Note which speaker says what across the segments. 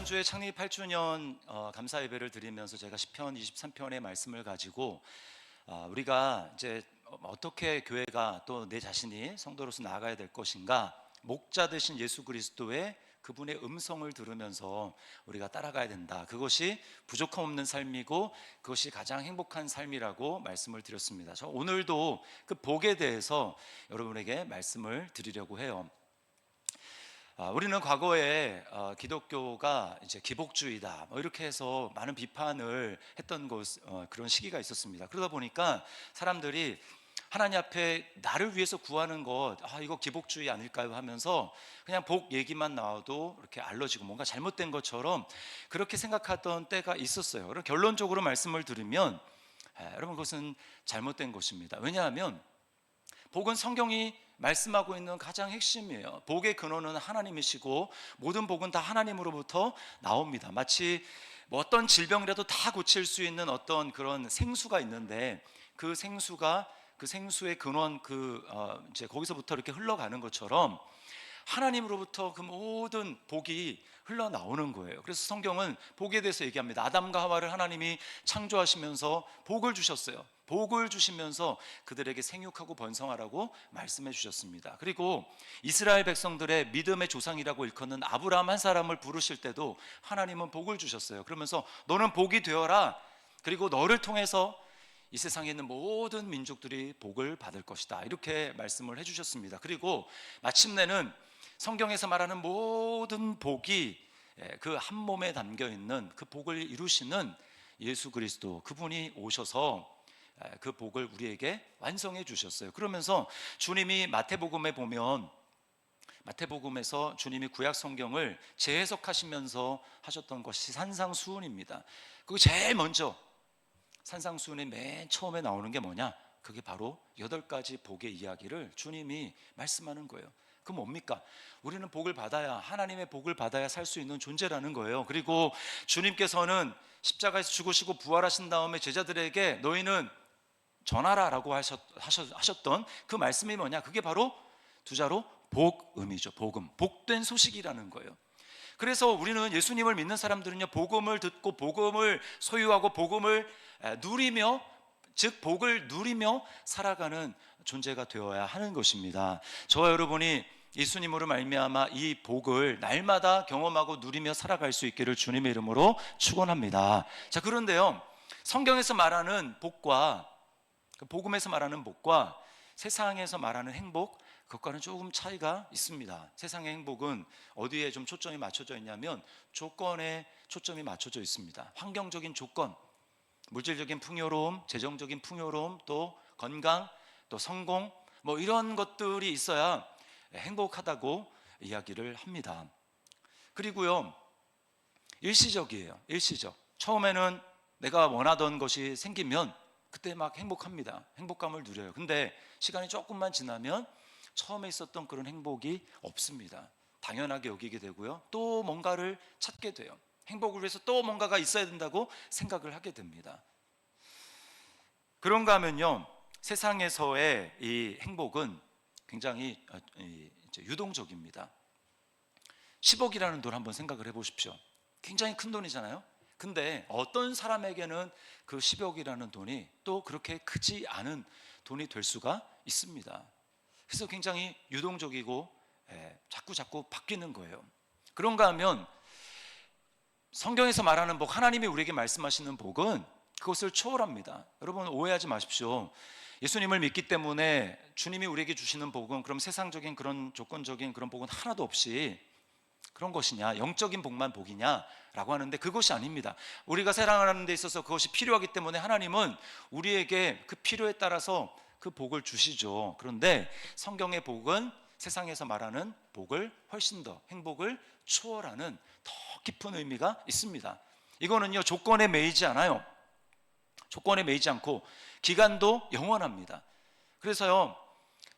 Speaker 1: 지난주에 창립 8주년 감사 예배를 드리면서 제가 시편 23편의 말씀을 가지고 우리가 이제 어떻게 교회가 또 내 자신이 성도로서 나아가야 될 것인가, 목자 되신 예수 그리스도의 그분의 음성을 들으면서 우리가 따라가야 된다. 그것이 부족함 없는 삶이고 그것이 가장 행복한 삶이라고 말씀을 드렸습니다. 저 오늘도 그 복에 대해서 여러분에게 말씀을 드리려고 해요. 우리는 과거에 기독교가 이제 기복주의다 이렇게 해서 많은 비판을 했던 그런 시기가 있었습니다. 그러다 보니까 사람들이 하나님 앞에 나를 위해서 구하는 것, 이거 기복주의 아닐까요 하면서 그냥 복 얘기만 나와도 이렇게 알러지고 뭔가 잘못된 것처럼 그렇게 생각하던 때가 있었어요. 그럼 결론적으로 말씀을 드리면 여러분, 그것은 잘못된 것입니다. 왜냐하면 복은 성경이 말씀하고 있는 가장 핵심이에요. 복의 근원은 하나님이시고 모든 복은 다 하나님으로부터 나옵니다. 마치 어떤 질병이라도 다 고칠 수 있는 어떤 그런 생수가 있는데 그 생수의 근원 이제 거기서부터 이렇게 흘러가는 것처럼 하나님으로부터 그 모든 복이 흘러나오는 거예요. 그래서 성경은 복에 대해서 얘기합니다. 아담과 하와를 하나님이 창조하시면서 복을 주셨어요. 복을 주시면서 그들에게 생육하고 번성하라고 말씀해 주셨습니다. 그리고 이스라엘 백성들의 믿음의 조상이라고 일컫는 아브라함 한 사람을 부르실 때도 하나님은 복을 주셨어요. 그러면서 너는 복이 되어라. 그리고 너를 통해서 이 세상에 있는 모든 민족들이 복을 받을 것이다. 이렇게 말씀을 해주셨습니다. 그리고 마침내는 성경에서 말하는 모든 복이 그 한 몸에 담겨 있는 그 복을 이루시는 예수 그리스도, 그분이 오셔서 그 복을 우리에게 완성해 주셨어요. 그러면서 주님이 마태복음에 보면, 마태복음에서 주님이 구약 성경을 재해석하시면서 하셨던 것이 산상수훈입니다. 그거 제일 먼저 산상수훈의 맨 처음에 나오는 게 뭐냐? 그게 바로 8가지 복의 이야기를 주님이 말씀하는 거예요. 그 뭡니까? 우리는 복을 받아야, 하나님의 복을 받아야 살 수 있는 존재라는 거예요. 그리고 주님께서는 십자가에서 죽으시고 부활하신 다음에 제자들에게 너희는 전하라라고 하셨던 그 말씀이 뭐냐? 그게 바로 두 자로 복음이죠. 복음, 복된 소식이라는 거예요. 그래서 우리는, 예수님을 믿는 사람들은요, 복음을 듣고 복음을 소유하고 복음을 누리며, 즉 복을 누리며 살아가는 존재가 되어야 하는 것입니다. 저와 여러분이 예수님으로 말미암아 이 복을 날마다 경험하고 누리며 살아갈 수 있기를 주님의 이름으로 축원합니다. 자, 그런데요, 성경에서 말하는 복과, 복음에서 말하는 복과 세상에서 말하는 행복, 그것과는 조금 차이가 있습니다. 세상의 행복은 어디에 좀 초점이 맞춰져 있냐면 조건에 초점이 맞춰져 있습니다. 환경적인 조건, 물질적인 풍요로움, 재정적인 풍요로움, 또 건강, 또 성공, 이런 것들이 있어야 행복하다고 이야기를 합니다. 그리고요, 일시적이에요. 일시적. 처음에는 내가 원하던 것이 생기면 그때 막 행복합니다. 행복감을 누려요. 근데 시간이 조금만 지나면 처음에 있었던 그런 행복이 없습니다. 당연하게 여기게 되고요, 또 뭔가를 찾게 돼요. 행복을 위해서 또 뭔가가 있어야 된다고 생각을 하게 됩니다. 그런가 하면요, 세상에서의 이 행복은 굉장히 유동적입니다. 10억이라는 돈 한번 생각을 해보십시오. 굉장히 큰 돈이잖아요. 근데 어떤 사람에게는 그 10억이라는 돈이 또 그렇게 크지 않은 돈이 될 수가 있습니다. 그래서 굉장히 유동적이고 자꾸 바뀌는 거예요. 그런가 하면 성경에서 말하는 복, 하나님이 우리에게 말씀하시는 복은 그것을 초월합니다. 여러분, 오해하지 마십시오. 예수님을 믿기 때문에 주님이 우리에게 주시는 복은 그럼 세상적인 그런 조건적인 그런 복은 하나도 없이 그런 것이냐, 영적인 복만 복이냐라고 하는데 그것이 아닙니다. 우리가 살아가는 데 있어서 그것이 필요하기 때문에 하나님은 우리에게 그 필요에 따라서 그 복을 주시죠. 그런데 성경의 복은 세상에서 말하는 복을 훨씬 더, 행복을 초월하는 더 깊은 의미가 있습니다. 이거는요, 조건에 매이지 않아요. 조건에 매이지 않고 기간도 영원합니다. 그래서요,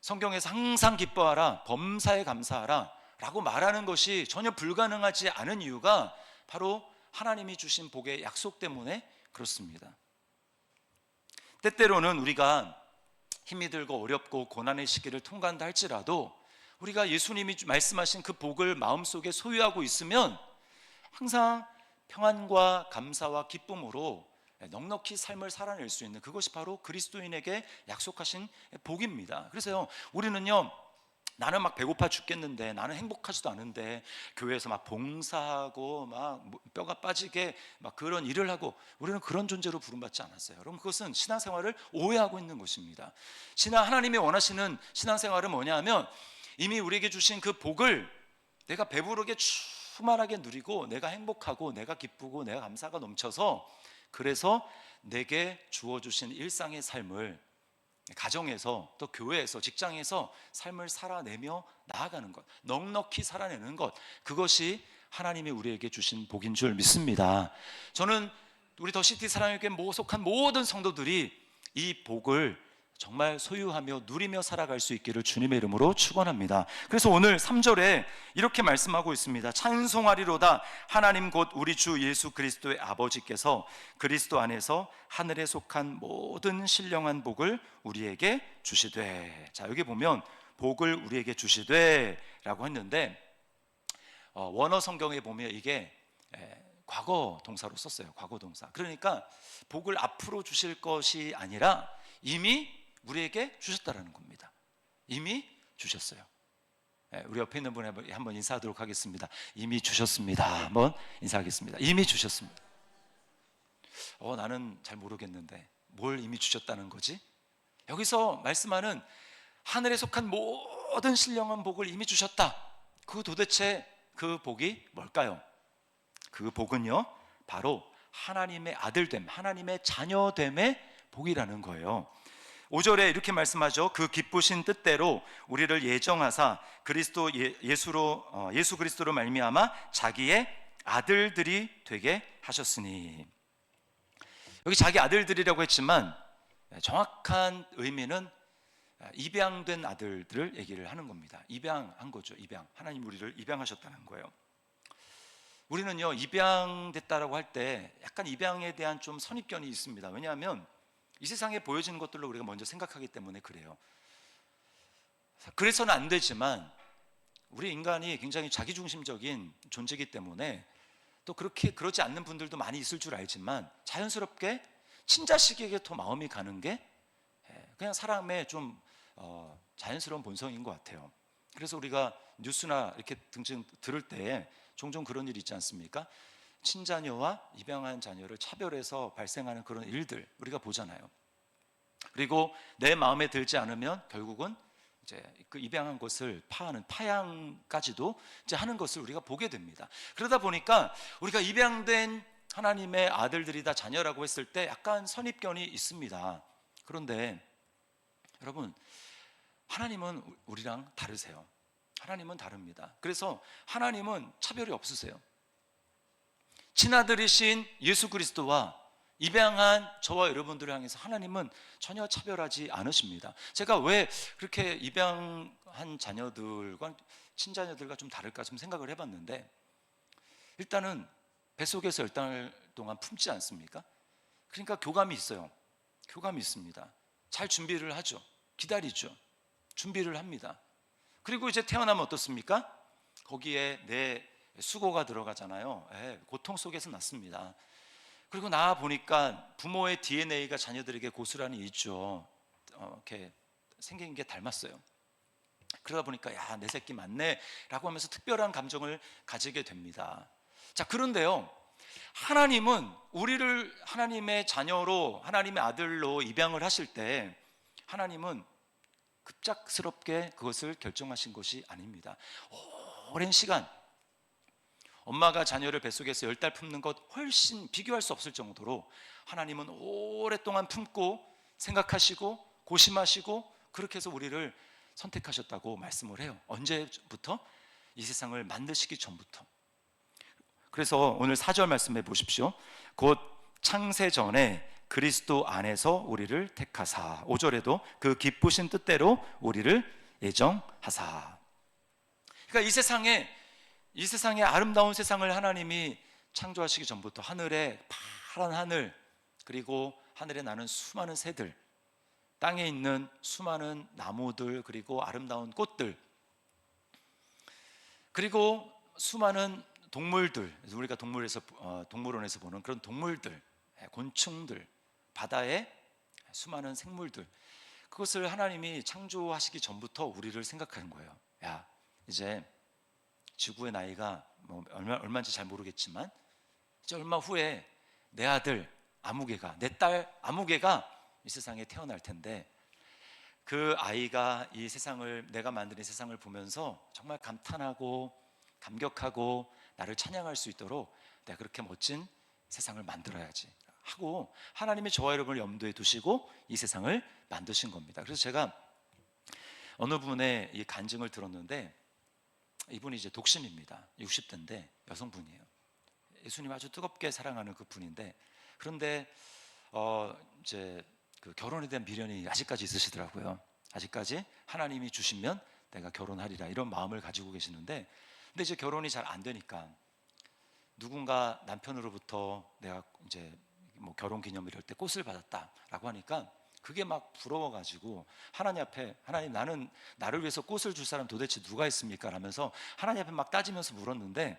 Speaker 1: 성경에서 항상 기뻐하라, 범사에 감사하라 라고 말하는 것이 전혀 불가능하지 않은 이유가 바로 하나님이 주신 복의 약속 때문에 그렇습니다. 때때로는 우리가 힘이 들고 어렵고 고난의 시기를 통과한다 할지라도 우리가 예수님이 말씀하신 그 복을 마음속에 소유하고 있으면 항상 평안과 감사와 기쁨으로 넉넉히 삶을 살아낼 수 있는, 그것이 바로 그리스도인에게 약속하신 복입니다. 그래서요, 우리는요, 나는 막 배고파 죽겠는데, 나는 행복하지도 않은데 교회에서 막 봉사하고 막 뼈가 빠지게 막 그런 일을 하고, 우리는 그런 존재로 부름받지 않았어요. 여러분, 그것은 신앙생활을 오해하고 있는 것입니다. 하나님이 원하시는 신앙생활은 뭐냐 하면, 이미 우리에게 주신 그 복을 내가 배부르게 충만하게 누리고, 내가 행복하고, 내가 기쁘고, 내가 감사가 넘쳐서, 그래서 내게 주어주신 일상의 삶을 가정에서, 또 교회에서, 직장에서 삶을 살아내며 나아가는 것, 넉넉히 살아내는 것, 그것이 하나님이 우리에게 주신 복인 줄 믿습니다. 저는 우리 더시티 사랑의 교회 속한 모든 성도들이 이 복을 정말 소유하며 누리며 살아갈 수 있기를 주님의 이름으로 축원합니다. 그래서 오늘 3절에 이렇게 말씀하고 있습니다. 찬송하리로다 하나님 곧 우리 주 예수 그리스도의 아버지께서 그리스도 안에서 하늘에 속한 모든 신령한 복을 우리에게 주시되. 자, 여기 보면 복을 우리에게 주시되 라고 했는데, 원어 성경에 보면 이게 과거 동사로 썼어요. 과거 동사. 그러니까 복을 앞으로 주실 것이 아니라 이미 우리에게 주셨다라는 겁니다. 이미 주셨어요. 우리 옆에 있는 분에 한번 인사하도록 하겠습니다. 이미 주셨습니다. 한번 인사하겠습니다. 이미 주셨습니다. 나는 잘 모르겠는데 뭘 이미 주셨다는 거지? 여기서 말씀하는 하늘에 속한 모든 신령한 복을 이미 주셨다. 그 도대체 그 복이 뭘까요? 그 복은요, 바로 하나님의 아들됨, 하나님의 자녀됨의 복이라는 거예요. 5절에 이렇게 말씀하죠. 그 기쁘신 뜻대로 우리를 예정하사 예수 그리스도로 말미암아 자기의 아들들이 되게 하셨으니. 여기 자기 아들들이라고 했지만 정확한 의미는 입양된 아들들을 얘기를 하는 겁니다. 입양한 거죠. 입양. 하나님 우리를 입양하셨다는 거예요. 우리는요, 입양됐다라고 할 때 약간 입양에 대한 좀 선입견이 있습니다. 왜냐하면 이 세상에 보여지는 것들로 우리가 먼저 생각하기 때문에 그래요. 그래서는 안 되지만 우리 인간이 굉장히 자기중심적인 존재이기 때문에, 또 그렇지 않는 분들도 많이 있을 줄 알지만, 자연스럽게 친자식에게 더 마음이 가는 게 그냥 사람의 좀 자연스러운 본성인 것 같아요. 그래서 우리가 뉴스나 이렇게 등등 들을 때 종종 그런 일이 있지 않습니까? 친자녀와 입양한 자녀를 차별해서 발생하는 그런 일들 우리가 보잖아요. 그리고 내 마음에 들지 않으면 결국은 이제 그 입양한 것을 파양까지도 이제 하는 것을 우리가 보게 됩니다. 그러다 보니까 우리가 입양된 하나님의 아들들이다, 자녀라고 했을 때 약간 선입견이 있습니다. 그런데 여러분, 하나님은 우리랑 다르세요. 하나님은 다릅니다. 그래서 하나님은 차별이 없으세요. 친아들이신 예수 그리스도와 입양한 저와 여러분들을 향해서 하나님은 전혀 차별하지 않으십니다. 제가 왜 그렇게 입양한 자녀들과 친자녀들과 좀 다를까 좀 생각을 해봤는데, 일단은 뱃속에서 10달 동안 품지 않습니까? 그러니까 교감이 있어요. 교감이 있습니다. 잘 준비를 하죠. 기다리죠. 준비를 합니다. 그리고 이제 태어나면 어떻습니까? 거기에 내 수고가 들어가잖아요. 고통 속에서 낳습니다. 그리고 낳아 보니까 부모의 DNA가 자녀들에게 고스란히 있죠. 이렇게 생긴 게 닮았어요. 그러다 보니까 야, 내 새끼 맞네 라고 하면서 특별한 감정을 가지게 됩니다. 자, 그런데요, 하나님은 우리를 하나님의 자녀로, 하나님의 아들로 입양을 하실 때 하나님은 급작스럽게 그것을 결정하신 것이 아닙니다. 오랜 시간, 엄마가 자녀를 뱃속에서 10달 품는 것 훨씬 비교할 수 없을 정도로 하나님은 오랫동안 품고 생각하시고 고심하시고, 그렇게 해서 우리를 선택하셨다고 말씀을 해요. 언제부터? 이 세상을 만드시기 전부터. 그래서 오늘 4절 말씀해 보십시오. 곧 창세 전에 그리스도 안에서 우리를 택하사. 5절에도 그 기쁘신 뜻대로 우리를 예정하사. 그러니까 이 세상의 아름다운 세상을 하나님이 창조하시기 전부터, 하늘에 파란 하늘, 그리고 하늘에 나는 수많은 새들, 땅에 있는 수많은 나무들, 그리고 아름다운 꽃들, 그리고 수많은 동물들, 우리가 동물원에서 보는 그런 동물들, 곤충들, 바다의 수많은 생물들, 그것을 하나님이 창조하시기 전부터 우리를 생각하는 거예요. 야, 이제 지구의 나이가 뭐 얼마인지 잘 모르겠지만 이제 얼마 후에 내 아들 아무개가, 내 딸 아무개가 이 세상에 태어날 텐데, 그 아이가 이 세상을, 내가 만든 이 세상을 보면서 정말 감탄하고 감격하고 나를 찬양할 수 있도록 내가 그렇게 멋진 세상을 만들어야지 하고 하나님이 저와 여러분을 염두에 두시고 이 세상을 만드신 겁니다. 그래서 제가 어느 분의 이 간증을 들었는데, 이분이 이제 독신입니다. 60대인데 여성분이에요. 예수님 아주 뜨겁게 사랑하는 그 분인데, 그런데 이제 그 결혼에 대한 미련이 아직까지 있으시더라고요. 아직까지 하나님이 주시면 내가 결혼하리라 이런 마음을 가지고 계시는데, 근데 이제 결혼이 잘 안 되니까 누군가 남편으로부터 내가 이제 뭐 결혼 기념일 이럴 때 꽃을 받았다라고 하니까 그게 막 부러워가지고 하나님 앞에, 하나님, 나를 위해서 꽃을 줄 사람 도대체 누가 있습니까? 라면서 하나님 앞에 막 따지면서 물었는데,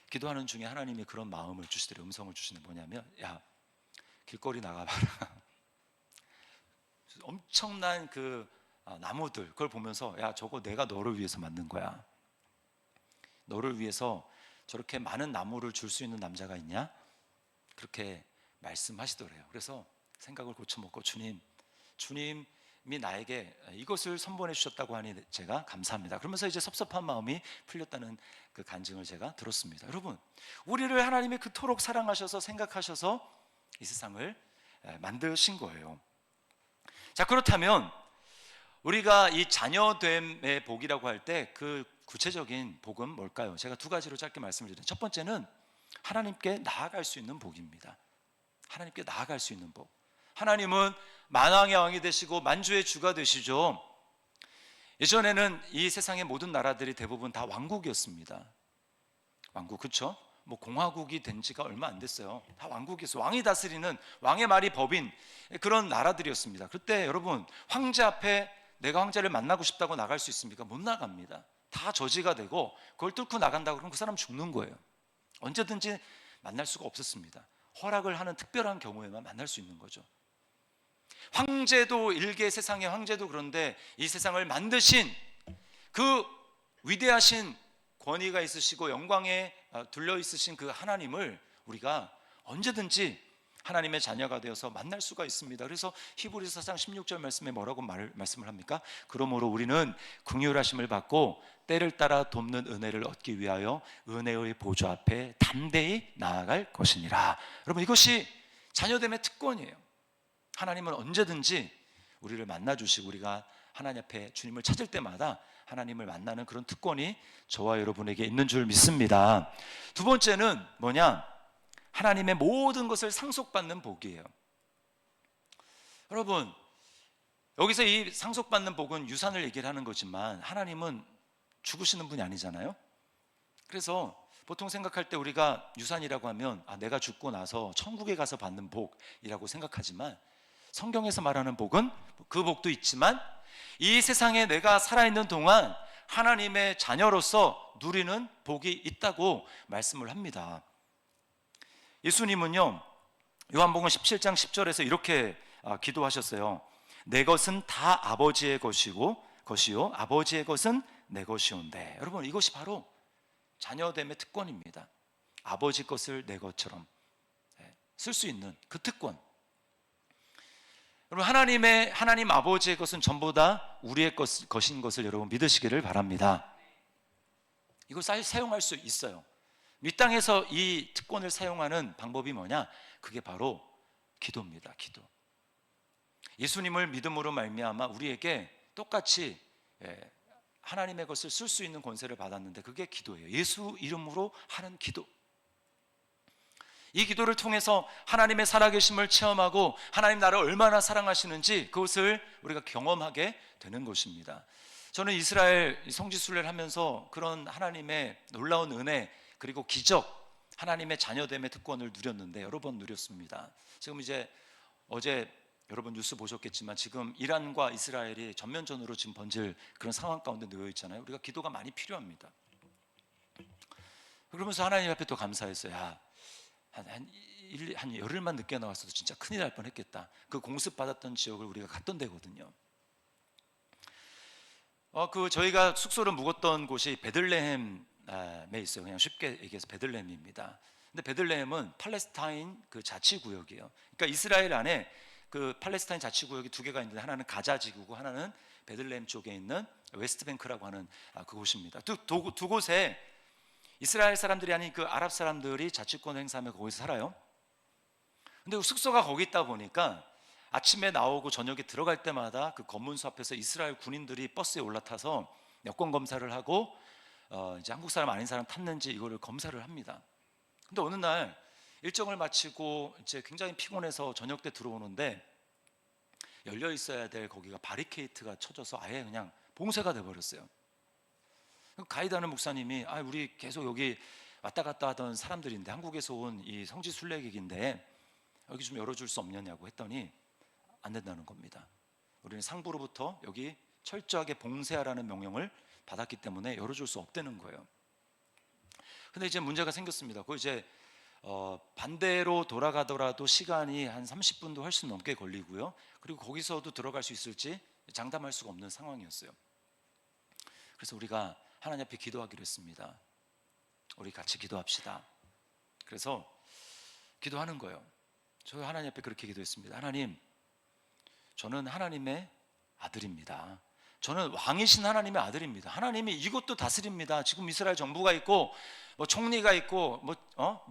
Speaker 1: 기도하는 중에 하나님이 그런 마음을 주시더래요. 음성을 주시는, 뭐냐면, 야, 길거리 나가봐라. 엄청난 그 나무들, 그걸 보면서, 야, 저거 내가 너를 위해서 만든 거야. 너를 위해서 저렇게 많은 나무를 줄 수 있는 남자가 있냐? 그렇게 말씀하시더래요. 그래서 생각을 고쳐먹고, 주님이 나에게 이것을 선본해 주셨다고 하니 제가 감사합니다. 그러면서 이제 섭섭한 마음이 풀렸다는 그 간증을 제가 들었습니다. 여러분, 우리를 하나님이 그토록 사랑하셔서 생각하셔서 이 세상을 만드신 거예요. 자, 그렇다면 우리가 이 자녀됨의 복이라고 할 때 그 구체적인 복은 뭘까요? 제가 두 가지로 짧게 말씀을 드리는, 첫 번째는 하나님께 나아갈 수 있는 복입니다. 하나님께 나아갈 수 있는 복. 하나님은 만왕의 왕이 되시고 만주의 주가 되시죠. 예전에는 이 세상의 모든 나라들이 대부분 다 왕국이었습니다. 왕국, 그렇죠? 뭐 공화국이 된 지가 얼마 안 됐어요. 다 왕국이었어요. 왕이 다스리는, 왕의 말이 법인 그런 나라들이었습니다. 그때 여러분, 황제 앞에 내가 황제를 만나고 싶다고 나갈 수 있습니까? 못 나갑니다. 다 저지가 되고, 그걸 뚫고 나간다고 그러면 그 사람 죽는 거예요. 언제든지 만날 수가 없었습니다. 허락을 하는 특별한 경우에만 만날 수 있는 거죠. 황제도, 일개 세상의 황제도 그런데 이 세상을 만드신 그 위대하신 권위가 있으시고 영광에 둘려 있으신 그 하나님을 우리가 언제든지 하나님의 자녀가 되어서 만날 수가 있습니다. 그래서 히브리서 4장 16절 말씀에 뭐라고 말씀을 합니까? 그러므로 우리는 긍휼하심을 받고 때를 따라 돕는 은혜를 얻기 위하여 은혜의 보좌 앞에 담대히 나아갈 것이니라. 여러분, 이것이 자녀됨의 특권이에요. 하나님은 언제든지 우리를 만나주시고, 우리가 하나님 앞에 주님을 찾을 때마다 하나님을 만나는 그런 특권이 저와 여러분에게 있는 줄 믿습니다. 두 번째는 뭐냐? 하나님의 모든 것을 상속받는 복이에요. 여러분, 여기서 이 상속받는 복은 유산을 얘기를 하는 거지만 하나님은 죽으시는 분이 아니잖아요. 그래서 보통 생각할 때 우리가 유산이라고 하면 내가 죽고 나서 천국에 가서 받는 복이라고 생각하지만, 성경에서 말하는 복은 그 복도 있지만 이 세상에 내가 살아있는 동안 하나님의 자녀로서 누리는 복이 있다고 말씀을 합니다. 예수님은요, 요한복음 17장 10절에서 이렇게 기도하셨어요. 내 것은 다 아버지의 것이요 아버지의 것은 내 것이온데. 여러분, 이것이 바로 자녀됨의 특권입니다. 아버지 것을 내 것처럼 쓸 수 있는 그 특권. 여러분, 하나님 아버지의 것은 전부 다 우리의 것인 것을 여러분 믿으시기를 바랍니다. 이걸 사용할 수 있어요. 이 땅에서 이 특권을 사용하는 방법이 뭐냐? 그게 바로 기도입니다. 기도. 예수님을 믿음으로 말미암아 우리에게 똑같이 하나님의 것을 쓸 수 있는 권세를 받았는데, 그게 기도예요. 예수 이름으로 하는 기도. 이 기도를 통해서 하나님의 살아계심을 체험하고 하나님 나를 얼마나 사랑하시는지 그것을 우리가 경험하게 되는 것입니다. 저는 이스라엘 성지순례를 하면서 그런 하나님의 놀라운 은혜, 그리고 기적, 하나님의 자녀됨의 특권을 누렸는데 여러 번 누렸습니다. 지금 이제 어제 여러분 뉴스 보셨겠지만 지금 이란과 이스라엘이 전면전으로 지금 번질 그런 상황 가운데 놓여 있잖아요. 우리가 기도가 많이 필요합니다. 그러면서 하나님 앞에 또 감사했어요. 야, 한 열흘만 늦게 나왔어도 진짜 큰일 날 뻔했겠다. 그 공습 받았던 지역을 우리가 갔던 데거든요. 저희가 숙소를 묵었던 곳이 베들레헴에 있어요. 그냥 쉽게 얘기해서 베들레헴입니다. 근데 베들레헴은 팔레스타인 그 자치구역이에요. 그러니까 이스라엘 안에 그 팔레스타인 자치구역이 두 개가 있는데 하나는 가자 지구고 하나는 베들레헴 쪽에 있는 웨스트뱅크라고 하는 그곳입니다. 두 곳에 이스라엘 사람들이 아닌 그 아랍 사람들이 자치권 행사하며 거기서 살아요. 근데 숙소가 거기 있다 보니까 아침에 나오고 저녁에 들어갈 때마다 그 검문소 앞에서 이스라엘 군인들이 버스에 올라타서 여권 검사를 하고 이제 한국 사람 아닌 사람 탔는지 이거를 검사를 합니다. 근데 어느 날 일정을 마치고 이제 굉장히 피곤해서 저녁 때 들어오는데 열려 있어야 될 거기가 바리케이트가 쳐져서 아예 그냥 봉쇄가 돼 버렸어요. 가이드하는 목사님이 우리 계속 여기 왔다 갔다 하던 사람들인데 한국에서 온 이 성지 순례객인데 여기 좀 열어줄 수 없냐고 했더니 안 된다는 겁니다. 우리는 상부로부터 여기 철저하게 봉쇄하라는 명령을 받았기 때문에 열어줄 수 없다는 거예요. 근데 이제 문제가 생겼습니다. 그 이제 반대로 돌아가더라도 시간이 한 30분도 훨씬 넘게 걸리고요. 그리고 거기서도 들어갈 수 있을지 장담할 수가 없는 상황이었어요. 그래서 우리가 하나님 앞에 기도하기로 했습니다. 우리 같이 기도합시다. 그래서 기도하는 거예요. 저 하나님 앞에 그렇게 기도했습니다. 하나님, 저는 하나님의 아들입니다. 저는 왕이신 하나님의 아들입니다. 하나님이 이곳도 다스립니다. 지금 이스라엘 정부가 있고 총리가 있고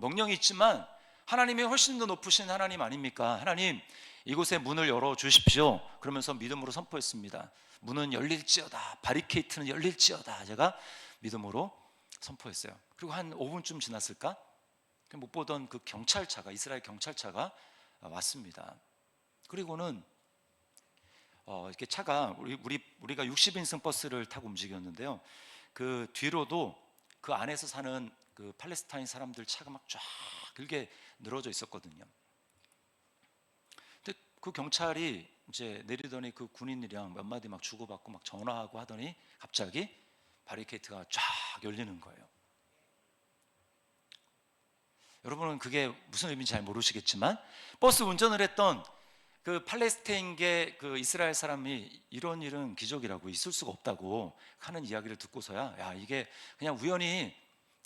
Speaker 1: 명령이 있지만 하나님이 훨씬 더 높으신 하나님 아닙니까? 하나님, 이곳에 문을 열어 주십시오. 그러면서 믿음으로 선포했습니다. 문은 열릴지어다, 바리케이트는 열릴지어다. 제가 믿음으로 선포했어요. 그리고 한 5분쯤 지났을까? 못 보던 그 경찰차가, 이스라엘 경찰차가 왔습니다. 그리고는 이렇게 차가 우리가 60인승 버스를 타고 움직였는데요. 그 뒤로도 그 안에서 사는 그 팔레스타인 사람들 차가 막 쫙 길게 늘어져 있었거든요. 근데 그 경찰이 이제 내리더니 그 군인이랑 몇 마디 막 주고받고 막 전화하고 하더니 갑자기 바리케이트가 쫙 열리는 거예요. 여러분은 그게 무슨 의미인지 잘 모르시겠지만 버스 운전을 했던 그 팔레스타인계 그 이스라엘 사람이 이런 일은 기적이라고 있을 수가 없다고 하는 이야기를 듣고서야 이게 그냥 우연히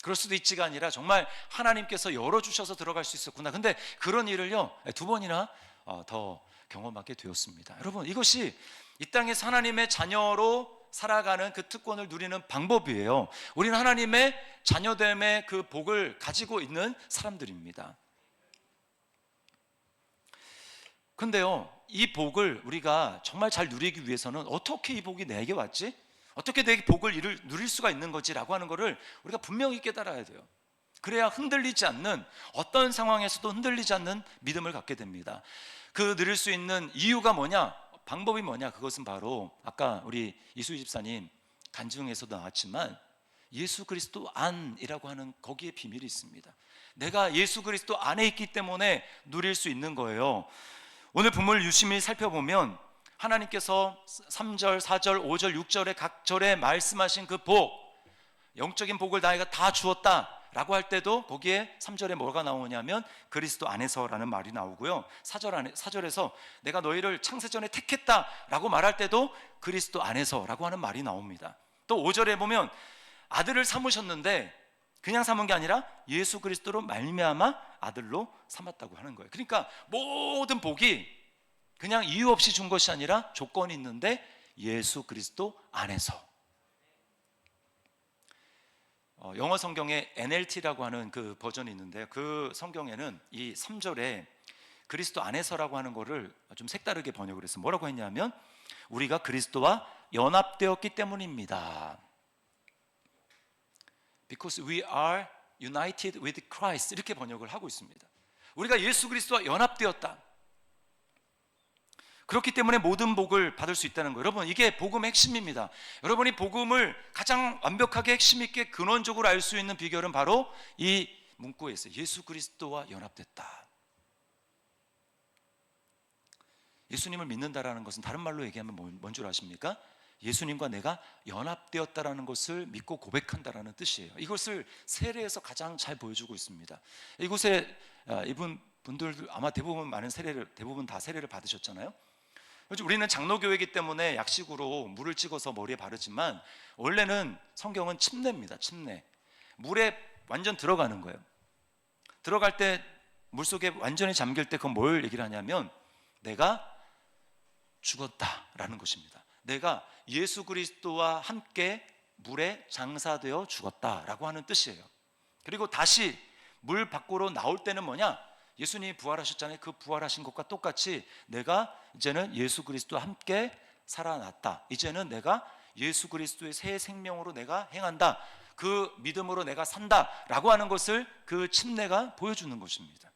Speaker 1: 그럴 수도 있지가 아니라 정말 하나님께서 열어주셔서 들어갈 수 있었구나. 근데 그런 일을요 2번이나 더 경험하게 되었습니다. 여러분, 이것이 이 땅에서 하나님의 자녀로 살아가는 그 특권을 누리는 방법이에요. 우리는 하나님의 자녀됨의 그 복을 가지고 있는 사람들입니다. 근데요, 이 복을 우리가 정말 잘 누리기 위해서는 어떻게 이 복이 내게 왔지? 어떻게 내 복을 누릴 수가 있는 거지라고 하는 것을 우리가 분명히 깨달아야 돼요. 그래야 흔들리지 않는, 어떤 상황에서도 흔들리지 않는 믿음을 갖게 됩니다. 그 누릴 수 있는 이유가 뭐냐? 방법이 뭐냐? 그것은 바로 아까 우리 이수희 집사님 간증에서도 나왔지만 예수 그리스도 안이라고 하는 거기에 비밀이 있습니다. 내가 예수 그리스도 안에 있기 때문에 누릴 수 있는 거예요. 오늘 본문을 유심히 살펴보면 하나님께서 3절, 4절, 5절, 6절에 각 절에 말씀하신 그 복, 영적인 복을 나에게 다 주었다 라고 할 때도 거기에 3절에 뭐가 나오냐면 그리스도 안에서라는 말이 나오고요. 4절에서 내가 너희를 창세전에 택했다 라고 말할 때도 그리스도 안에서라고 하는 말이 나옵니다. 또 5절에 보면 아들을 삼으셨는데 그냥 삼은 게 아니라 예수 그리스도로 말미암아 아들로 삼았다고 하는 거예요. 그러니까 모든 복이 그냥 이유 없이 준 것이 아니라 조건이 있는데 예수 그리스도 안에서. 영어 성경에 NLT라고 하는 그 버전이 있는데요. 그 성경에는 이 3절에 그리스도 안에서라고 하는 거를 좀 색다르게 번역을 해서 뭐라고 했냐면 우리가 그리스도와 연합되었기 때문입니다. Because we are united with Christ 이렇게 번역을 하고 있습니다. 우리가 예수 그리스도와 연합되었다. 그렇기 때문에 모든 복을 받을 수 있다는 거예요. 여러분, 이게 복음의 핵심입니다. 여러분이 복음을 가장 완벽하게 핵심 있게 근원적으로 알 수 있는 비결은 바로 이 문구에 있어요. 예수 그리스도와 연합됐다. 예수님을 믿는다라는 것은 다른 말로 얘기하면 뭔 줄 아십니까? 예수님과 내가 연합되었다라는 것을 믿고 고백한다라는 뜻이에요. 이것을 세례에서 가장 잘 보여주고 있습니다. 이곳에 이분 분들 아마 대부분 다 세례를 받으셨잖아요. 우리는 장로교회이기 때문에 약식으로 물을 찍어서 머리에 바르지만 원래는 성경은 침례입니다. 침례. 물에 완전 들어가는 거예요. 들어갈 때 물속에 완전히 잠길 때 그건 뭘 얘기를 하냐면 내가 죽었다라는 것입니다. 내가 예수 그리스도와 함께 물에 장사되어 죽었다라고 하는 뜻이에요. 그리고 다시 물 밖으로 나올 때는 뭐냐? 예수님이 부활하셨잖아요. 그 부활하신 것과 똑같이 내가 이제는 예수 그리스도와 함께 살아났다. 이제는 내가 예수 그리스도의 새 생명으로 내가 행한다. 그 믿음으로 내가 산다라고 하는 것을 그 침례가 보여주는 것입니다.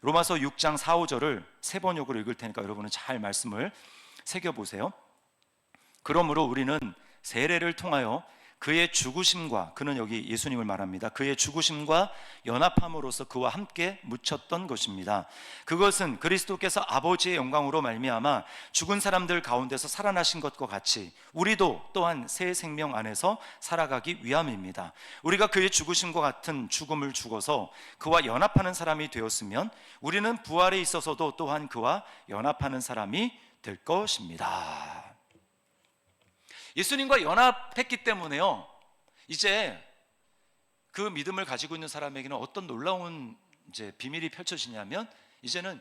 Speaker 1: 로마서 6장 4, 5절을 세 번역으로 읽을 테니까 여러분은 잘 말씀을 새겨보세요. 그러므로 우리는 세례를 통하여 그의 죽으심과, 그는 여기 예수님을 말합니다. 그의 죽으심과 연합함으로써 그와 함께 묻혔던 것입니다. 그것은 그리스도께서 아버지의 영광으로 말미암아 죽은 사람들 가운데서 살아나신 것과 같이 우리도 또한 새 생명 안에서 살아가기 위함입니다. 우리가 그의 죽으심과 같은 죽음을 죽어서 그와 연합하는 사람이 되었으면 우리는 부활에 있어서도 또한 그와 연합하는 사람이 될 것입니다. 예수님과 연합했기 때문에요, 이제 그 믿음을 가지고 있는 사람에게는 어떤 놀라운 이제 비밀이 펼쳐지냐면, 이제는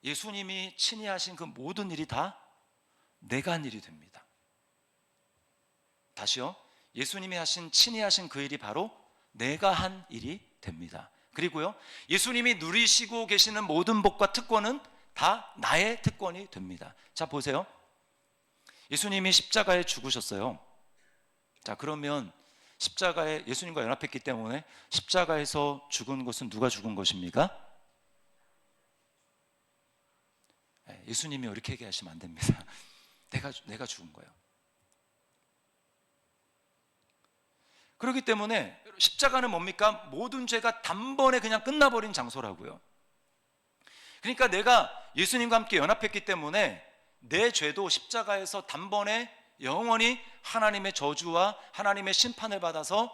Speaker 1: 예수님이 친히 하신 그 모든 일이 다 내가 한 일이 됩니다. 다시요, 예수님이 친히 하신 그 일이 바로 내가 한 일이 됩니다. 그리고요, 예수님이 누리시고 계시는 모든 복과 특권은 다 나의 특권이 됩니다. 자, 보세요. 예수님이 십자가에 죽으셨어요. 자, 그러면 십자가에 예수님과 연합했기 때문에 십자가에서 죽은 것은 누가 죽은 것입니까? 예수님이 이렇게 얘기하시면 안 됩니다. 내가 죽은 거예요. 그렇기 때문에 십자가는 뭡니까? 모든 죄가 단번에 그냥 끝나버린 장소라고요. 그러니까 내가 예수님과 함께 연합했기 때문에 내 죄도 십자가에서 단번에 영원히 하나님의 저주와 하나님의 심판을 받아서,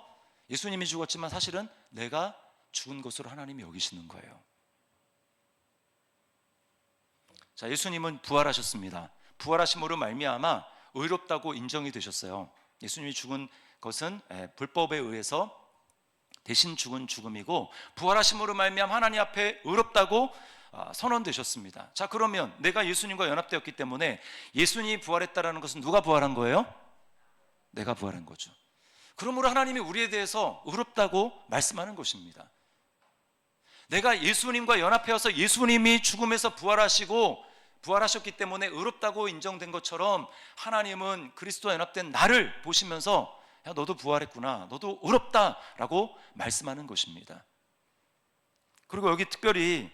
Speaker 1: 예수님이 죽었지만 사실은 내가 죽은 것으로 하나님이 여기시는 거예요. 자, 예수님은 부활하셨습니다. 부활하심으로 말미암아 의롭다고 인정이 되셨어요. 예수님이 죽은 것은 불법에 의해서 대신 죽은 죽음이고, 부활하심으로 말미암아 하나님 앞에 의롭다고 선언되셨습니다. 자, 그러면 내가 예수님과 연합되었기 때문에 예수님이 부활했다라는 것은 누가 부활한 거예요? 내가 부활한 거죠. 그러므로 하나님이 우리에 대해서 의롭다고 말씀하는 것입니다. 내가 예수님과 연합해서 예수님이 죽음에서 부활하셨기 때문에 의롭다고 인정된 것처럼, 하나님은 그리스도와 연합된 나를 보시면서 야, 너도 부활했구나, 너도 의롭다라고 말씀하는 것입니다. 그리고 여기 특별히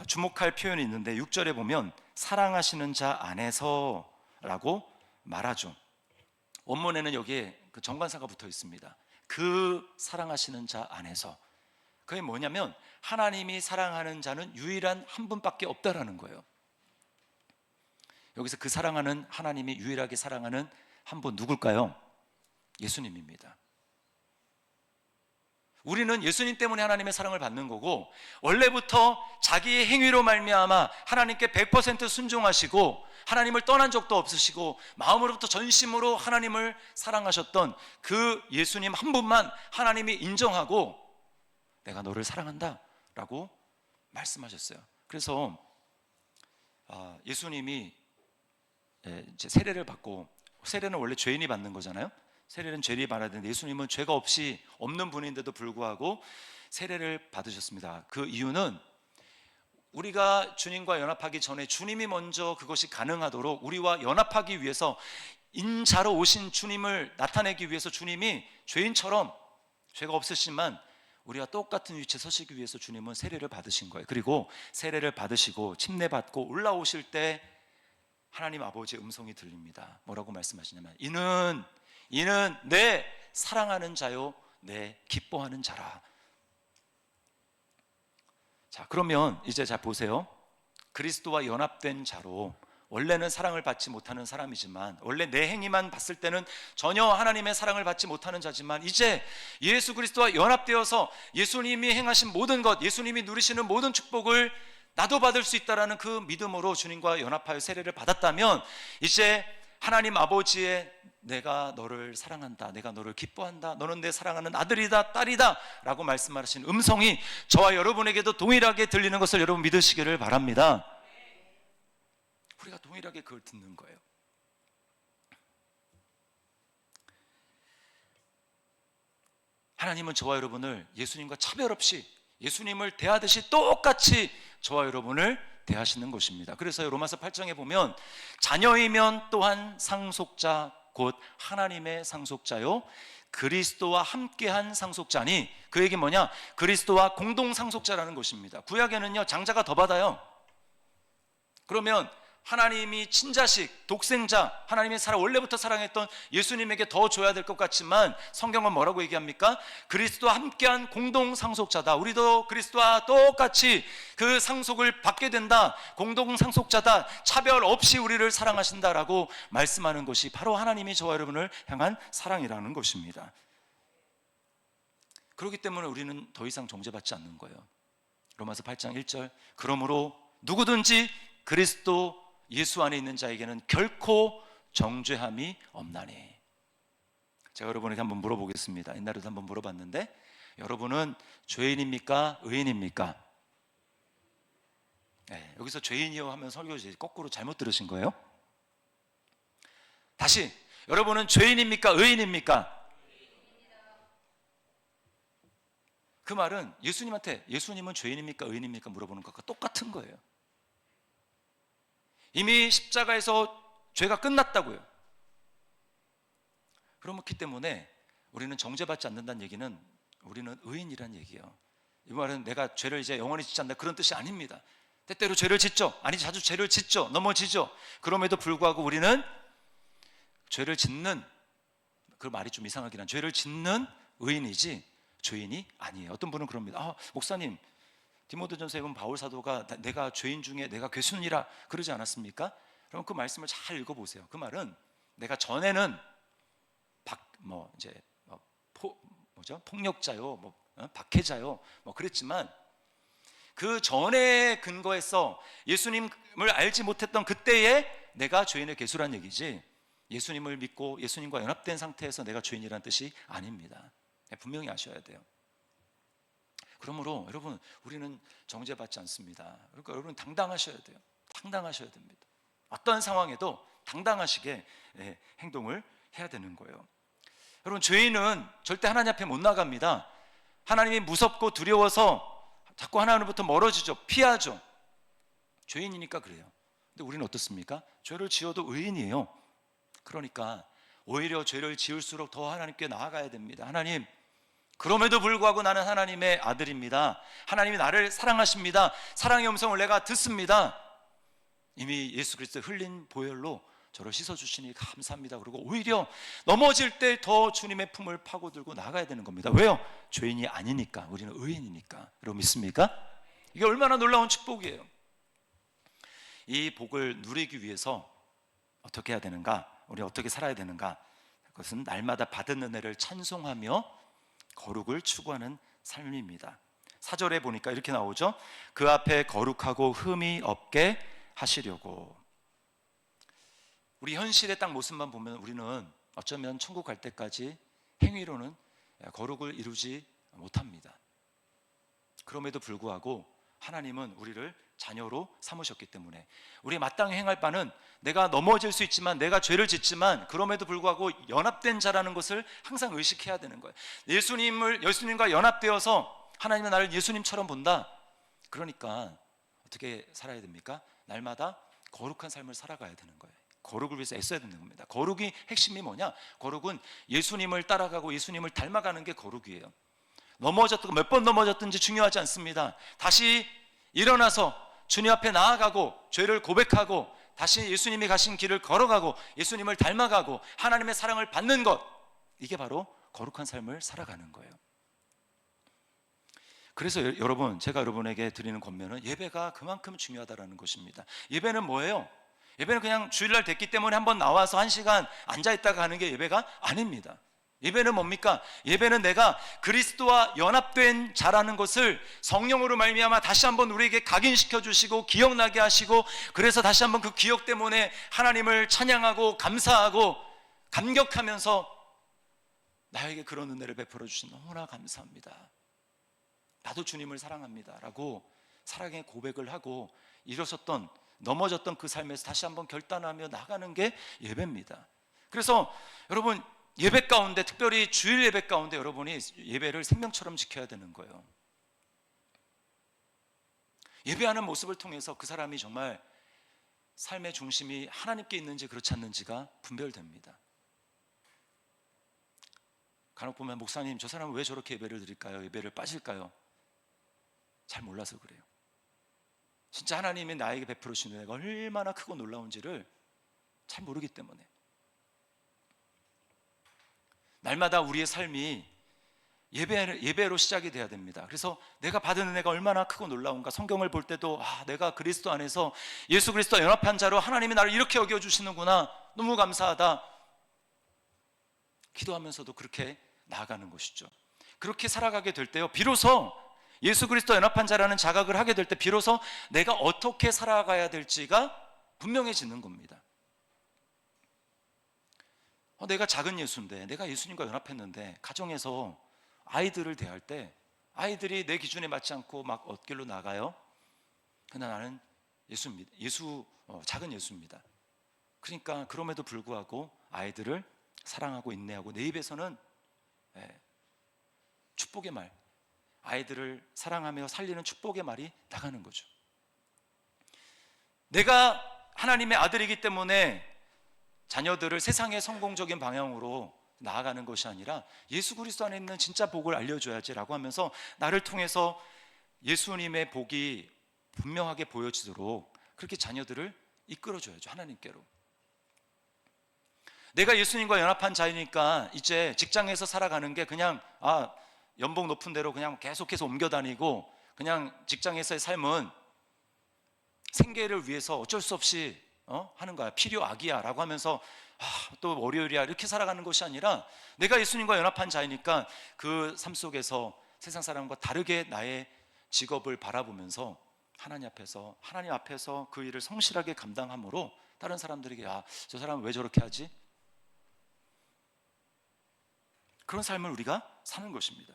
Speaker 1: 주목할 표현이 있는데 6절에 보면 사랑하시는 자 안에서 라고 말하죠. 원문에는 여기에 그 정관사가 붙어 있습니다. 그 사랑하시는 자 안에서. 그게 뭐냐면 하나님이 사랑하는 자는 유일한 한 분밖에 없다라는 거예요. 여기서 그 사랑하는, 하나님이 유일하게 사랑하는 한 분 누굴까요? 예수님입니다. 우리는 예수님 때문에 하나님의 사랑을 받는 거고, 원래부터 자기의 행위로 말미암아 하나님께 100% 순종하시고 하나님을 떠난 적도 없으시고 마음으로부터 전심으로 하나님을 사랑하셨던 그 예수님 한 분만 하나님이 인정하고 내가 너를 사랑한다 라고 말씀하셨어요. 그래서 예수님이 이제 세례를 받고, 세례는 원래 죄인이 받는 거잖아요. 세례는 죄인이 받아야 되는데 예수님은 죄가 없는 분인데도 불구하고 세례를 받으셨습니다. 그 이유는 우리가 주님과 연합하기 전에 주님이 먼저 그것이 가능하도록 우리와 연합하기 위해서, 인자로 오신 주님을 나타내기 위해서 주님이 죄인처럼, 죄가 없으시지만 우리와 똑같은 위치에 서시기 위해서 주님은 세례를 받으신 거예요. 그리고 세례를 받으시고 침례받고 올라오실 때 하나님 아버지의 음성이 들립니다. 뭐라고 말씀하시냐면 이는 내 사랑하는 자요 내 기뻐하는 자라. 자, 그러면 이제 자 보세요. 그리스도와 연합된 자로 원래는 사랑을 받지 못하는 사람이지만, 원래 내 행위만 봤을 때는 전혀 하나님의 사랑을 받지 못하는 자지만, 이제 예수 그리스도와 연합되어서 예수님이 행하신 모든 것, 예수님이 누리시는 모든 축복을 나도 받을 수 있다라는 그 믿음으로 주님과 연합하여 세례를 받았다면, 이제 하나님 아버지의 내가 너를 사랑한다, 내가 너를 기뻐한다, 너는 내 사랑하는 아들이다, 딸이다 라고 말씀하신 음성이 저와 여러분에게도 동일하게 들리는 것을 여러분 믿으시기를 바랍니다. 우리가 동일하게 그걸 듣는 거예요. 하나님은 저와 여러분을 예수님과 차별 없이 예수님을 대하듯이 똑같이 저와 여러분을 대하시는 것입니다. 그래서 로마서 8장에 보면 자녀이면 또한 상속자 곧 하나님의 상속자요 그리스도와 함께한 상속자니, 그 얘기 뭐냐? 그리스도와 공동 상속자라는 것입니다. 구약에는요 장자가 더 받아요. 그러면 하나님이 친자식, 독생자, 하나님의 원래부터 사랑했던 예수님에게 더 줘야 될 것 같지만 성경은 뭐라고 얘기합니까? 그리스도와 함께한 공동 상속자다. 우리도 그리스도와 똑같이 그 상속을 받게 된다. 공동 상속자다. 차별 없이 우리를 사랑하신다라고 말씀하는 것이 바로 하나님이 저와 여러분을 향한 사랑이라는 것입니다. 그렇기 때문에 우리는 더 이상 정죄받지 않는 거예요. 로마서 8장 1절, 그러므로 누구든지 그리스도 예수 안에 있는 자에게는 결코 정죄함이 없나니. 제가 여러분에게 한번 물어보겠습니다. 옛날에도 한번 물어봤는데, 여러분은 죄인입니까? 의인입니까? 네, 여기서 죄인이요 하면 설교지 거꾸로 잘못 들으신 거예요. 다시, 여러분은 죄인입니까? 의인입니까? 그 말은 예수님한테 예수님은 죄인입니까? 의인입니까? 물어보는 것과 똑같은 거예요. 이미 십자가에서 죄가 끝났다고요. 그렇기 때문에 우리는 정죄받지 않는다는 얘기는 우리는 의인이란 얘기예요. 이 말은 내가 죄를 이제 영원히 짓지 않는다 그런 뜻이 아닙니다. 때때로 죄를 짓죠. 아니 자주 죄를 짓죠. 넘어지죠. 그럼에도 불구하고 우리는 죄를 짓는, 그 말이 좀 이상하긴 한, 죄를 짓는 의인이지 죄인이 아니에요. 어떤 분은 그럽니다. 목사님, 디모데전서에 보면 바울 사도가 내가 죄인 중에 내가 괴순이라 그러지 않았습니까? 그럼 그 말씀을 잘 읽어보세요. 그 말은 내가 전에는 폭력자요, 박해자요, 그랬지만 그 전에 근거해서 예수님을 알지 못했던 그때에 내가 죄인의 괴수란 얘기지, 예수님을 믿고 예수님과 연합된 상태에서 내가 죄인이라는 뜻이 아닙니다. 분명히 아셔야 돼요. 그러므로 여러분, 우리는 정죄받지 않습니다. 그러니까 여러분 당당하셔야 돼요. 당당하셔야 됩니다. 어떤 상황에도 당당하시게 행동을 해야 되는 거예요. 여러분, 죄인은 절대 하나님 앞에 못 나갑니다. 하나님이 무섭고 두려워서 자꾸 하나님부터 멀어지죠. 피하죠. 죄인이니까 그래요. 근데 우리는 어떻습니까? 죄를 지어도 의인이에요. 그러니까 오히려 죄를 지을수록 더 하나님께 나아가야 됩니다. 하나님, 그럼에도 불구하고 나는 하나님의 아들입니다. 하나님이 나를 사랑하십니다. 사랑의 음성을 내가 듣습니다. 이미 예수 그리스도의 흘린 보혈로 저를 씻어주시니 감사합니다. 그리고 오히려 넘어질 때 더 주님의 품을 파고들고 나가야 되는 겁니다. 왜요? 죄인이 아니니까. 우리는 의인이니까. 여러분 믿습니까? 이게 얼마나 놀라운 축복이에요. 이 복을 누리기 위해서 어떻게 해야 되는가? 우리 어떻게 살아야 되는가? 그것은 날마다 받은 은혜를 찬송하며 거룩을 추구하는 삶입니다. 4절에 보니까 이렇게 나오죠. 그 앞에 거룩하고 흠이 없게 하시려고. 우리 현실의 딱 모습만 보면 우리는 어쩌면 천국 갈 때까지 행위로는 거룩을 이루지 못합니다. 그럼에도 불구하고 하나님은 우리를 자녀로 삼으셨기 때문에 우리 마땅히 행할 바는, 내가 넘어질 수 있지만, 내가 죄를 짓지만 그럼에도 불구하고 연합된 자라는 것을 항상 의식해야 되는 거예요. 예수님과 연합되어서 하나님은 나를 예수님처럼 본다. 그러니까 어떻게 살아야 됩니까? 날마다 거룩한 삶을 살아가야 되는 거예요. 거룩을 위해서 애써야 되는 겁니다. 거룩이 핵심이 뭐냐? 거룩은 예수님을 따라가고 예수님을 닮아가는 게 거룩이에요. 넘어졌든 몇 번 넘어졌든지 중요하지 않습니다. 다시 일어나서 주님 앞에 나아가고 죄를 고백하고 다시 예수님이 가신 길을 걸어가고 예수님을 닮아가고 하나님의 사랑을 받는 것, 이게 바로 거룩한 삶을 살아가는 거예요. 그래서 여러분, 제가 여러분에게 드리는 권면은 예배가 그만큼 중요하다는 것입니다. 예배는 뭐예요? 예배는 그냥 주일날 됐기 때문에 한번 나와서 1시간 앉아있다가 하는 게 예배가 아닙니다. 예배는 뭡니까? 예배는 내가 그리스도와 연합된 자라는 것을 성령으로 말미암아 다시 한번 우리에게 각인시켜 주시고 기억나게 하시고, 그래서 다시 한번 그 기억 때문에 하나님을 찬양하고 감사하고 감격하면서 나에게 그런 은혜를 베풀어 주신 너무나 감사합니다, 나도 주님을 사랑합니다 라고 사랑의 고백을 하고 일어섰던, 넘어졌던 그 삶에서 다시 한번 결단하며 나가는 게 예배입니다. 그래서 여러분, 예배 가운데, 특별히 주일 예배 가운데 여러분이 예배를 생명처럼 지켜야 되는 거예요. 예배하는 모습을 통해서 그 사람이 정말 삶의 중심이 하나님께 있는지 그렇지 않는지가 분별됩니다. 간혹 보면 목사님, 저 사람은 왜 저렇게 예배를 드릴까요? 예배를 빠질까요? 잘 몰라서 그래요. 진짜 하나님이 나에게 베풀어 주신 은혜가 얼마나 크고 놀라운지를 잘 모르기 때문에. 날마다 우리의 삶이 예배로 시작이 돼야 됩니다. 그래서 내가 받은 은혜가 얼마나 크고 놀라운가, 성경을 볼 때도 내가 그리스도 안에서 예수 그리스도와 연합한 자로 하나님이 나를 이렇게 여겨주시는구나, 너무 감사하다, 기도하면서도 그렇게 나아가는 것이죠. 그렇게 살아가게 될 때요, 비로소 예수 그리스도와 연합한 자라는 자각을 하게 될 때 비로소 내가 어떻게 살아가야 될지가 분명해지는 겁니다. 내가 작은 예수인데, 내가 예수님과 연합했는데, 가정에서 아이들을 대할 때 아이들이 내 기준에 맞지 않고 막 엇길로 나가요. 그러나 나는 예수입니다. 작은 예수입니다. 그러니까 그럼에도 불구하고 아이들을 사랑하고 인내하고, 내 입에서는 축복의 말, 아이들을 사랑하며 살리는 축복의 말이 나가는 거죠. 내가 하나님의 아들이기 때문에 자녀들을 세상의 성공적인 방향으로 나아가는 것이 아니라 예수 그리스도 안에 있는 진짜 복을 알려줘야지라고 하면서 나를 통해서 예수님의 복이 분명하게 보여지도록 그렇게 자녀들을 이끌어줘야죠, 하나님께로. 내가 예수님과 연합한 자이니까 이제 직장에서 살아가는 게 그냥 연봉 높은 대로 그냥 계속해서 옮겨 다니고, 그냥 직장에서의 삶은 생계를 위해서 어쩔 수 없이 하는 거야, 필요악이야 라고 하면서 또 월요일이야 이렇게 살아가는 것이 아니라, 내가 예수님과 연합한 자이니까 그 삶 속에서 세상 사람과 다르게 나의 직업을 바라보면서 하나님 앞에서 그 일을 성실하게 감당함으로 다른 사람들에게 저 사람은 왜 저렇게 하지? 그런 삶을 우리가 사는 것입니다.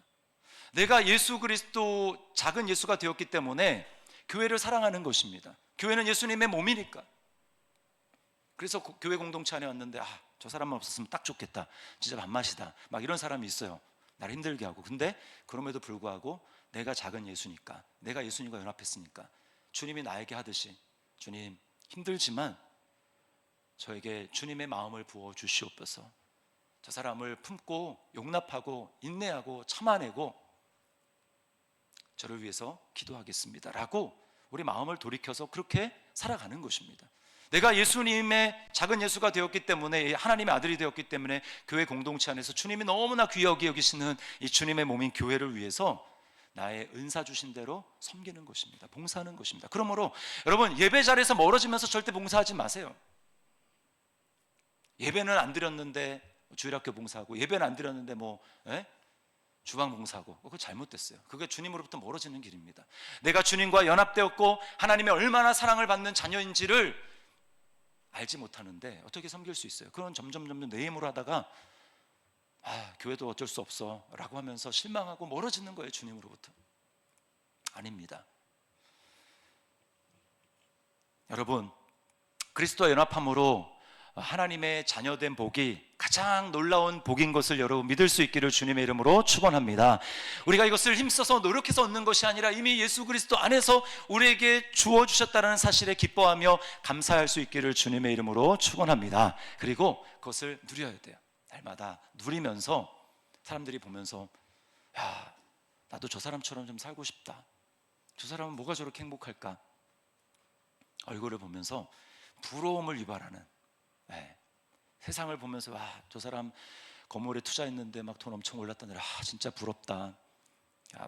Speaker 1: 내가 예수 그리스도 작은 예수가 되었기 때문에 교회를 사랑하는 것입니다. 교회는 예수님의 몸이니까. 그래서 교회 공동체 안에 왔는데 저 사람만 없었으면 딱 좋겠다, 진짜 밥맛이다, 막 이런 사람이 있어요. 나를 힘들게 하고. 근데 그럼에도 불구하고 내가 작은 예수니까, 내가 예수님과 연합했으니까 주님이 나에게 하듯이, 주님 힘들지만 저에게 주님의 마음을 부어 주시옵소서, 저 사람을 품고 용납하고 인내하고 참아내고 저를 위해서 기도하겠습니다 라고 우리 마음을 돌이켜서 그렇게 살아가는 것입니다. 내가 예수님의 작은 예수가 되었기 때문에, 하나님의 아들이 되었기 때문에 교회 공동체 안에서 주님이 너무나 귀하게 여기시는 이 주님의 몸인 교회를 위해서 나의 은사 주신 대로 섬기는 것입니다. 봉사하는 것입니다. 그러므로 여러분, 예배 자리에서 멀어지면서 절대 봉사하지 마세요. 예배는 안 드렸는데 주일학교 봉사하고, 예배는 안 드렸는데 주방 봉사하고, 그거 잘못됐어요. 그게 주님으로부터 멀어지는 길입니다. 내가 주님과 연합되었고 하나님의 얼마나 사랑을 받는 자녀인지를 알지 못하는데 어떻게 섬길 수 있어요? 그건 점점 내 힘으로 하다가 교회도 어쩔 수 없어 라고 하면서 실망하고 멀어지는 거예요, 주님으로부터. 아닙니다. 여러분, 그리스도와 연합함으로 하나님의 자녀된 복이 가장 놀라운 복인 것을 여러분 믿을 수 있기를 주님의 이름으로 축원합니다. 우리가 이것을 힘써서 노력해서 얻는 것이 아니라 이미 예수 그리스도 안에서 우리에게 주어 주셨다는 사실에 기뻐하며 감사할 수 있기를 주님의 이름으로 축원합니다. 그리고 그것을 누려야 돼요. 날마다 누리면서 사람들이 보면서 나도 저 사람처럼 좀 살고 싶다, 저 사람은 뭐가 저렇게 행복할까, 얼굴을 보면서 부러움을 유발하는, 세상을 보면서 저 사람 건물에 투자했는데 막 돈 엄청 올랐다느라 진짜 부럽다,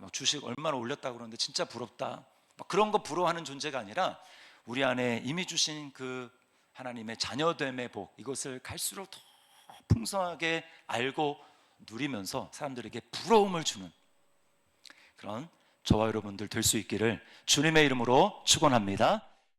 Speaker 1: 막 주식 얼마나 올렸다고 그러는데 진짜 부럽다, 막 그런 거 부러워하는 존재가 아니라 우리 안에 이미 주신 그 하나님의 자녀됨의 복, 이것을 갈수록 더 풍성하게 알고 누리면서 사람들에게 부러움을 주는 그런 저와 여러분들 될 수 있기를 주님의 이름으로 축원합니다.